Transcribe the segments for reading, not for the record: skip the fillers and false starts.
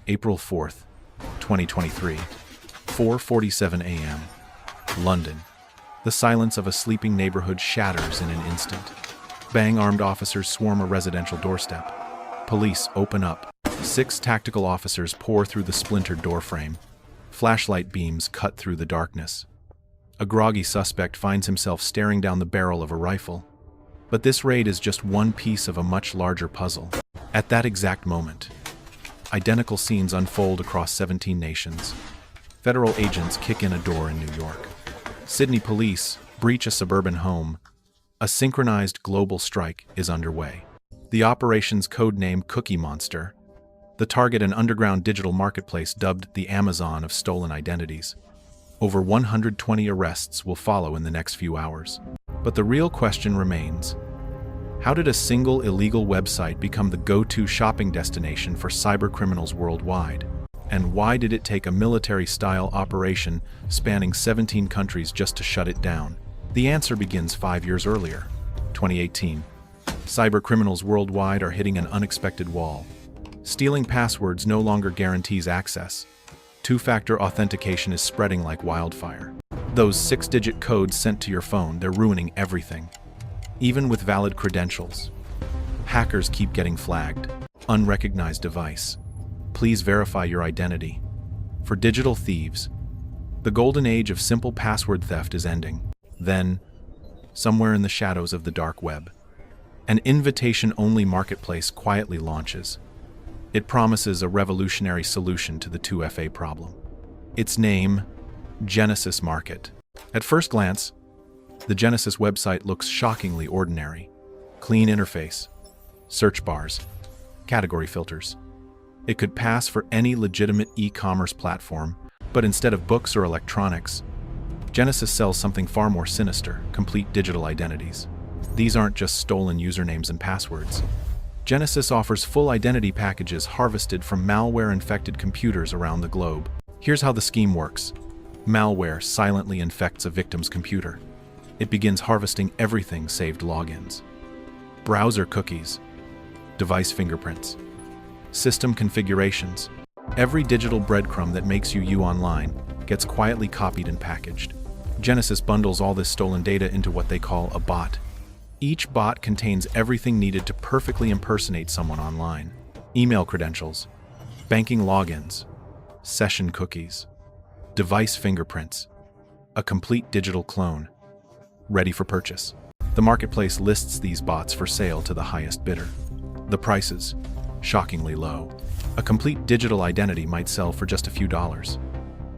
April 4th, 2023, 4:47 a.m. London. The silence of a sleeping neighborhood shatters in an instant. Bang-armed officers swarm a residential doorstep. Police open up. 6 tactical officers pour through the splintered doorframe. Flashlight beams cut through the darkness. A groggy suspect finds himself staring down the barrel of a rifle. But this raid is just one piece of a much larger puzzle. At that exact moment, identical scenes unfold across 17 nations. Federal agents kick in a door in New York. Sydney police breach a suburban home. A synchronized global strike is underway. The operation's codename Cookie Monster. The target an underground digital marketplace dubbed the Amazon of stolen identities. Over 120 arrests will follow in the next few hours. But the real question remains: how did a single illegal website become the go-to shopping destination for cybercriminals worldwide? And why did it take a military-style operation spanning 17 countries just to shut it down? The answer begins 5 years earlier, 2018. Cybercriminals worldwide are hitting an unexpected wall. Stealing passwords no longer guarantees access. Two-factor authentication is spreading like wildfire. Those 6-digit codes sent to your phone, they're ruining everything. Even with valid credentials. Hackers keep getting flagged. Unrecognized device. Please verify your identity. For digital thieves, the golden age of simple password theft is ending. Then, somewhere in the shadows of the dark web, an invitation-only marketplace quietly launches. It promises a revolutionary solution to the 2FA problem. Its name, Genesis Market. At first glance, the Genesis website looks shockingly ordinary. Clean interface, search bars, category filters. It could pass for any legitimate e-commerce platform, but instead of books or electronics, Genesis sells something far more sinister: complete digital identities. These aren't just stolen usernames and passwords. Genesis offers full identity packages harvested from malware-infected computers around the globe. Here's how the scheme works. Malware silently infects a victim's computer. It begins harvesting everything saved logins. Browser cookies, device fingerprints, system configurations. Every digital breadcrumb that makes you online gets quietly copied and packaged. Genesis bundles all this stolen data into what they call a bot. Each bot contains everything needed to perfectly impersonate someone online. Email credentials, banking logins, session cookies, device fingerprints, a complete digital clone, ready for purchase. The marketplace lists these bots for sale to the highest bidder. The prices, shockingly low. A complete digital identity might sell for just a few dollars,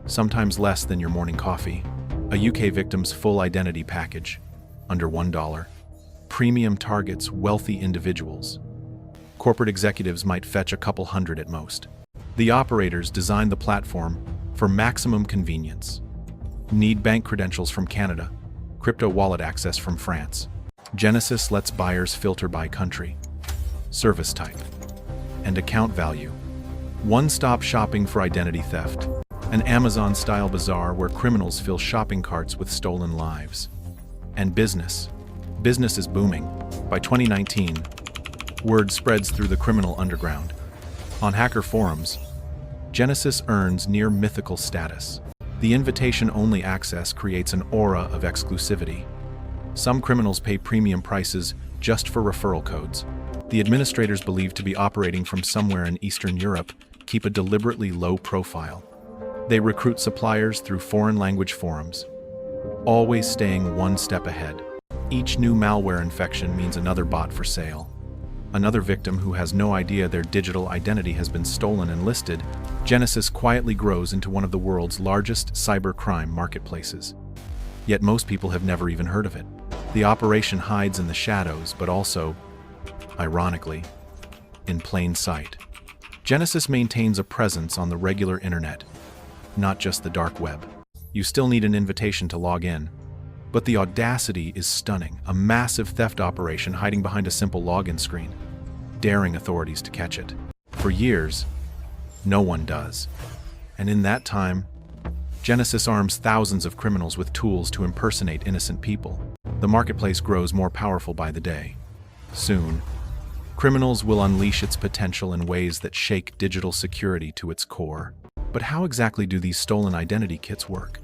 sometimes less than your morning coffee. A UK victim's full identity package, under $1. Premium targets wealthy individuals. Corporate executives might fetch a couple hundred at most. The operators designed the platform for maximum convenience. Need bank credentials from Canada, crypto wallet access from France. Genesis lets buyers filter by country, service type, and account value. One-stop shopping for identity theft. An Amazon-style bazaar where criminals fill shopping carts with stolen lives. And business. Business is booming. By 2019, word spreads through the criminal underground. On hacker forums, Genesis earns near mythical status. The invitation-only access creates an aura of exclusivity. Some criminals pay premium prices just for referral codes. The administrators, believed to be operating from somewhere in Eastern Europe, keep a deliberately low profile. They recruit suppliers through foreign language forums, always staying one step ahead. Each new malware infection means another bot for sale. Another victim who has no idea their digital identity has been stolen and listed. Genesis quietly grows into one of the world's largest cybercrime marketplaces. Yet most people have never even heard of it. The operation hides in the shadows, but also, ironically, in plain sight. Genesis maintains a presence on the regular internet, not just the dark web. You still need an invitation to log in. But the audacity is stunning. A massive theft operation hiding behind a simple login screen, daring authorities to catch it. For years, no one does. And in that time, Genesis arms thousands of criminals with tools to impersonate innocent people. The marketplace grows more powerful by the day. Soon, Criminals will unleash its potential in ways that shake digital security to its core. But how exactly do these stolen identity kits work?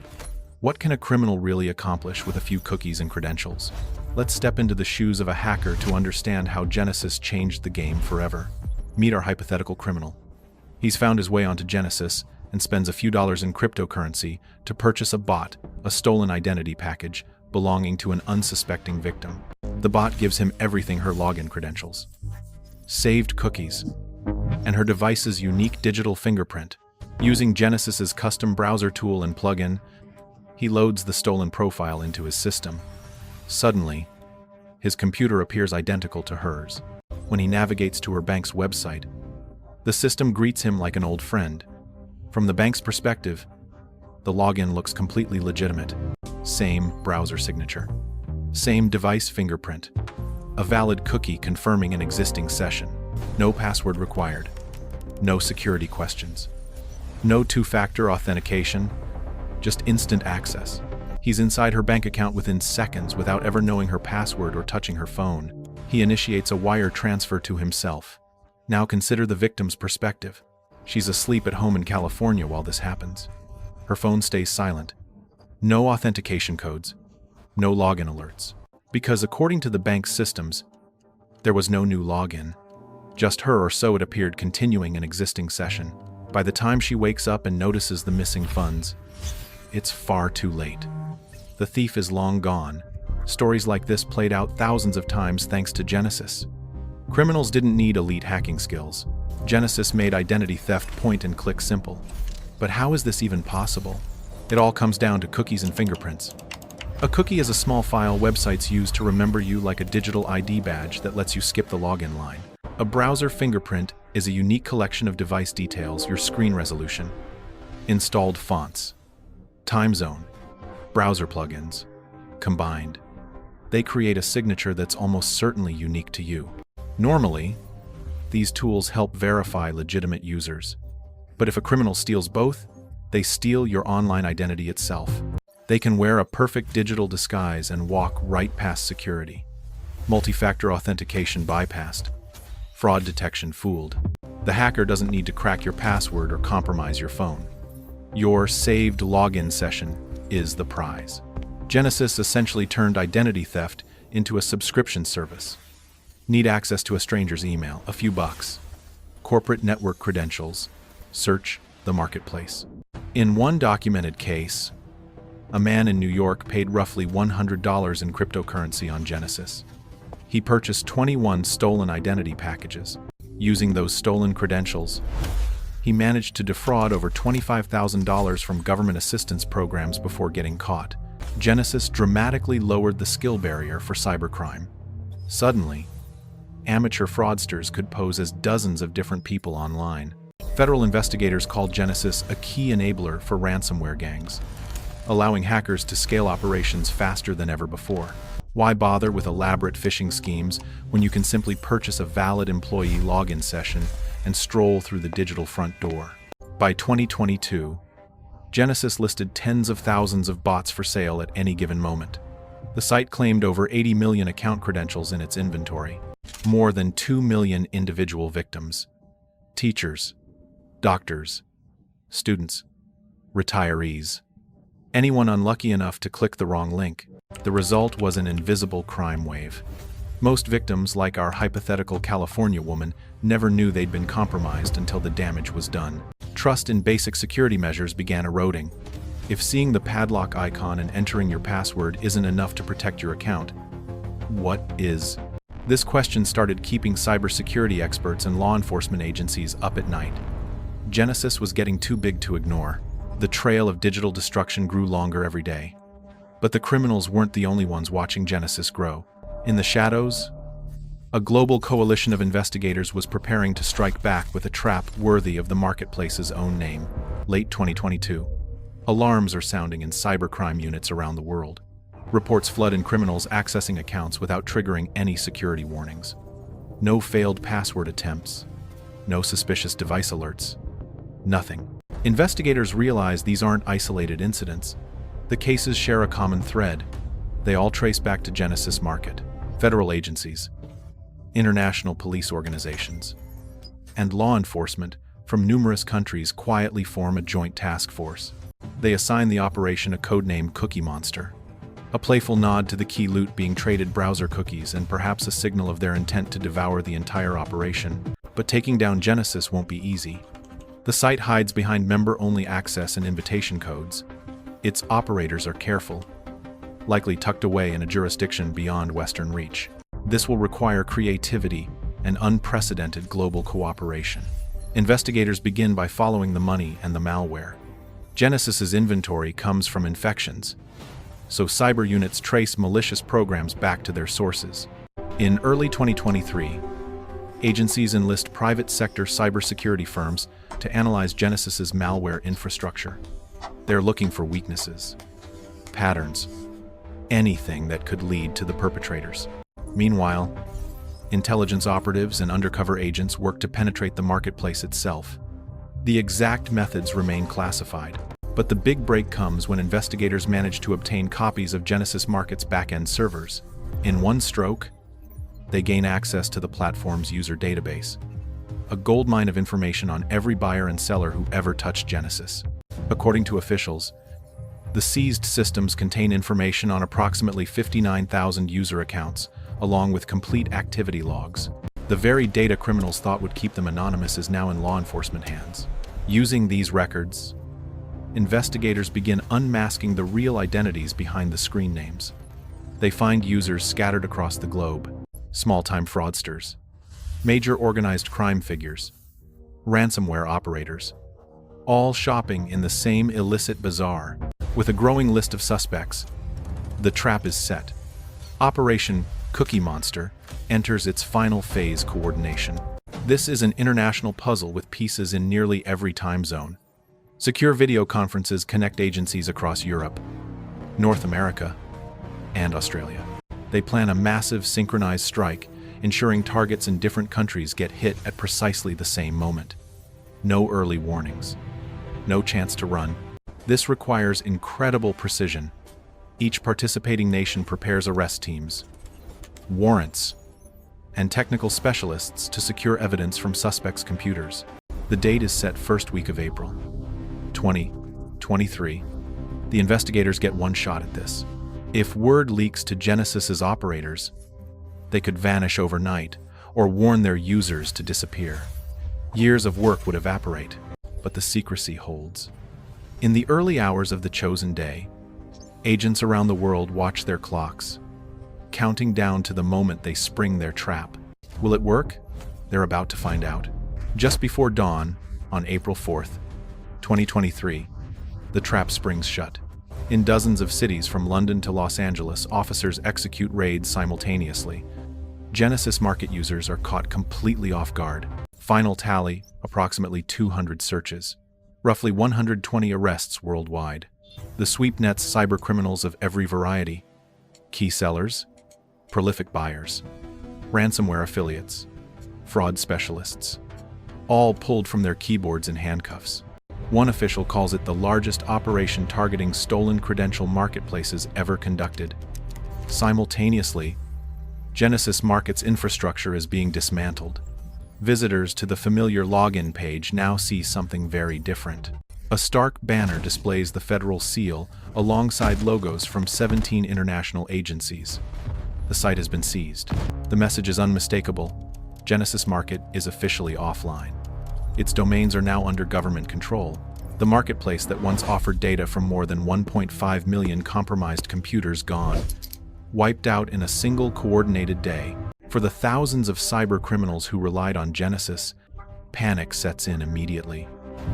What can a criminal really accomplish with a few cookies and credentials? Let's step into the shoes of a hacker to understand how Genesis changed the game forever. Meet our hypothetical criminal. He's found his way onto Genesis and spends a few dollars in cryptocurrency to purchase a bot, a stolen identity package belonging to an unsuspecting victim. The bot gives him everything: her login credentials, saved cookies, and her device's unique digital fingerprint. Using Genesis's custom browser tool and plugin, he loads the stolen profile into his system. Suddenly, his computer appears identical to hers. When he navigates to her bank's website, the system greets him like an old friend. From the bank's perspective, the login looks completely legitimate. Same browser signature, same device fingerprint, a valid cookie confirming an existing session. No password required, no security questions, no two-factor authentication, just instant access. He's inside her bank account within seconds without ever knowing her password or touching her phone. He initiates a wire transfer to himself. Now consider the victim's perspective. She's asleep at home in California while this happens. Her phone stays silent. No authentication codes, no login alerts. Because according to the bank's systems, there was no new login. Just her, or so it appeared, continuing an existing session. By the time she wakes up and notices the missing funds, it's far too late. The thief is long gone. Stories like this played out thousands of times thanks to Genesis. Criminals didn't need elite hacking skills. Genesis made identity theft point-and-click simple. But how is this even possible? It all comes down to cookies and fingerprints. A cookie is a small file websites use to remember you, like a digital ID badge that lets you skip the login line. A browser fingerprint is a unique collection of device details: your screen resolution, installed fonts, time zone, browser plugins. Combined, they create a signature that's almost certainly unique to you. Normally, these tools help verify legitimate users. But if a criminal steals both, they steal your online identity itself. They can wear a perfect digital disguise and walk right past security. Multi-factor authentication bypassed. Fraud detection fooled. The hacker doesn't need to crack your password or compromise your phone. Your saved login session is the prize. Genesis essentially turned identity theft into a subscription service. Need access to a stranger's email? A few bucks. Corporate network credentials? Search the marketplace. In one documented case, a man in New York paid roughly $100 in cryptocurrency on Genesis. He purchased 21 stolen identity packages. Using those stolen credentials, he managed to defraud over $25,000 from government assistance programs before getting caught. Genesis dramatically lowered the skill barrier for cybercrime. Suddenly, amateur fraudsters could pose as dozens of different people online. Federal investigators called Genesis a key enabler for ransomware gangs, allowing hackers to scale operations faster than ever before. Why bother with elaborate phishing schemes when you can simply purchase a valid employee login session and stroll through the digital front door? By 2022, Genesis listed tens of thousands of bots for sale at any given moment. The site claimed over 80 million account credentials in its inventory, more than 2 million individual victims. Teachers, doctors, students, retirees. Anyone unlucky enough to click the wrong link. The result was an invisible crime wave. Most victims, like our hypothetical California woman, never knew they'd been compromised until the damage was done. Trust in basic security measures began eroding. If seeing the padlock icon and entering your password isn't enough to protect your account, what is? This question started keeping cybersecurity experts and law enforcement agencies up at night. Genesis was getting too big to ignore. The trail of digital destruction grew longer every day. But the criminals weren't the only ones watching Genesis grow. In the shadows, a global coalition of investigators was preparing to strike back with a trap worthy of the marketplace's own name. Late 2022, alarms are sounding in cybercrime units around the world. Reports flood in criminals accessing accounts without triggering any security warnings. No failed password attempts, no suspicious device alerts, nothing. Investigators realize these aren't isolated incidents. The cases share a common thread. They all trace back to Genesis Market. Federal agencies, international police organizations, and law enforcement from numerous countries quietly form a joint task force. They assign the operation a codename Cookie Monster, a playful nod to the key loot being traded browser cookies and perhaps a signal of their intent to devour the entire operation. But taking down Genesis won't be easy. The site hides behind member-only access and invitation codes. Its operators are careful, likely tucked away in a jurisdiction beyond Western reach. This will require creativity and unprecedented global cooperation. Investigators begin by following the money and the malware. Genesis's inventory comes from infections, so cyber units trace malicious programs back to their sources. In early 2023, agencies enlist private sector cybersecurity firms to analyze Genesis's malware infrastructure. They're looking for weaknesses, patterns, anything that could lead to the perpetrators. Meanwhile, intelligence operatives and undercover agents work to penetrate the marketplace itself. The exact methods remain classified, but the big break comes when investigators manage to obtain copies of Genesis Market's back-end servers. In one stroke, they gain access to the platform's user database, a goldmine of information on every buyer and seller who ever touched Genesis. According to officials, the seized systems contain information on approximately 59,000 user accounts, along with complete activity logs. The very data criminals thought would keep them anonymous is now in law enforcement hands. Using these records, investigators begin unmasking the real identities behind the screen names. They find users scattered across the globe, small-time fraudsters, major organized crime figures, ransomware operators, all shopping in the same illicit bazaar. With a growing list of suspects, the trap is set. Operation Cookie Monster enters its final phase: coordination. This is an international puzzle with pieces in nearly every time zone. Secure video conferences connect agencies across Europe, North America, and Australia. They plan a massive synchronized strike, ensuring targets in different countries get hit at precisely the same moment. No early warnings, no chance to run. This requires incredible precision. Each participating nation prepares arrest teams, warrants, and technical specialists to secure evidence from suspects' computers. The date is set first week of April 2023. The investigators get one shot at this. If word leaks to Genesis's operators, they could vanish overnight or warn their users to disappear. Years of work would evaporate, but the secrecy holds. In the early hours of the chosen day, agents around the world watch their clocks, counting down to the moment they spring their trap. Will it work? They're about to find out. Just before dawn, on April 4th, 2023, the trap springs shut. In dozens of cities from London to Los Angeles, officers execute raids simultaneously. Genesis Market users are caught completely off guard. Final tally, approximately 200 searches. Roughly 120 arrests worldwide. The sweep nets cybercriminals of every variety. Key sellers, prolific buyers, ransomware affiliates, fraud specialists, all pulled from their keyboards in handcuffs. One official calls it the largest operation targeting stolen credential marketplaces ever conducted. Simultaneously, Genesis Market's infrastructure is being dismantled. Visitors to the familiar login page now see something very different. A stark banner displays the federal seal alongside logos from 17 international agencies. The site has been seized. The message is unmistakable. Genesis Market is officially offline. Its domains are now under government control. The marketplace that once offered data from more than 1.5 million compromised computers gone, wiped out in a single coordinated day. For the thousands of cyber criminals who relied on Genesis, panic sets in immediately.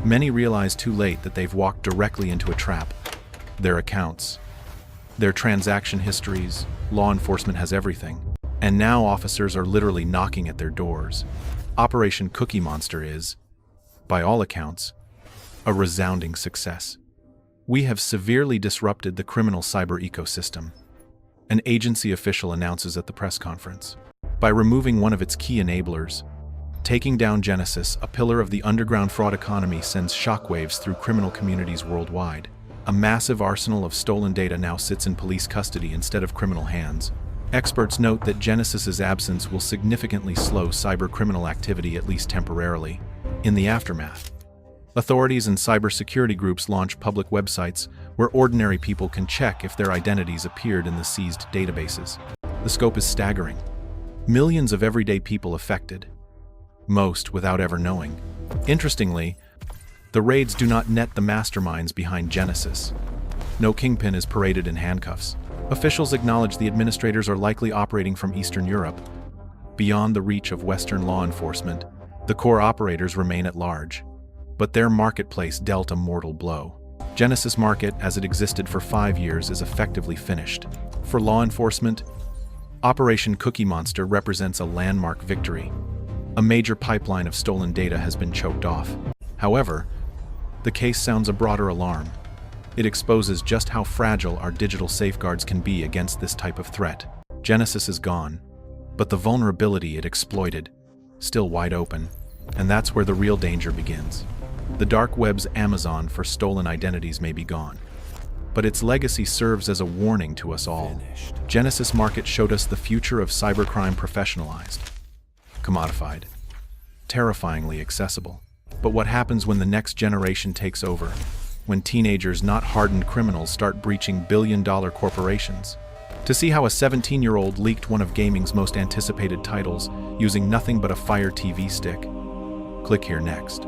Many realize too late that they've walked directly into a trap. Their accounts, their transaction histories, law enforcement has everything. And now officers are literally knocking at their doors. Operation Cookie Monster is, by all accounts, a resounding success. We have severely disrupted the criminal cyber ecosystem, an agency official announces at the press conference. By removing one of its key enablers, taking down Genesis, a pillar of the underground fraud economy, sends shockwaves through criminal communities worldwide. A massive arsenal of stolen data now sits in police custody instead of criminal hands. Experts note that Genesis's absence will significantly slow cybercriminal activity, at least temporarily. In the aftermath, authorities and cybersecurity groups launch public websites where ordinary people can check if their identities appeared in the seized databases. The scope is staggering. Millions of everyday people affected, most without ever knowing. Interestingly, the raids do not net the masterminds behind Genesis. No kingpin is paraded in handcuffs. Officials acknowledge the administrators are likely operating from Eastern Europe. Beyond the reach of Western law enforcement, the core operators remain at large. But their marketplace dealt a mortal blow. Genesis Market, as it existed for 5 years, is effectively finished. For law enforcement, Operation Cookie Monster represents a landmark victory. A major pipeline of stolen data has been choked off. However, the case sounds a broader alarm. It exposes just how fragile our digital safeguards can be against this type of threat. Genesis is gone, but the vulnerability it exploited, still wide open, and that's where the real danger begins. The dark web's Amazon for stolen identities may be gone, but its legacy serves as a warning to us all. Genesis Market showed us the future of cybercrime professionalized, commodified, terrifyingly accessible. But what happens when the next generation takes over? When teenagers, not hardened criminals, start breaching billion-dollar corporations? To see how a 17-year-old leaked one of gaming's most anticipated titles using nothing but a Fire TV stick, click here next.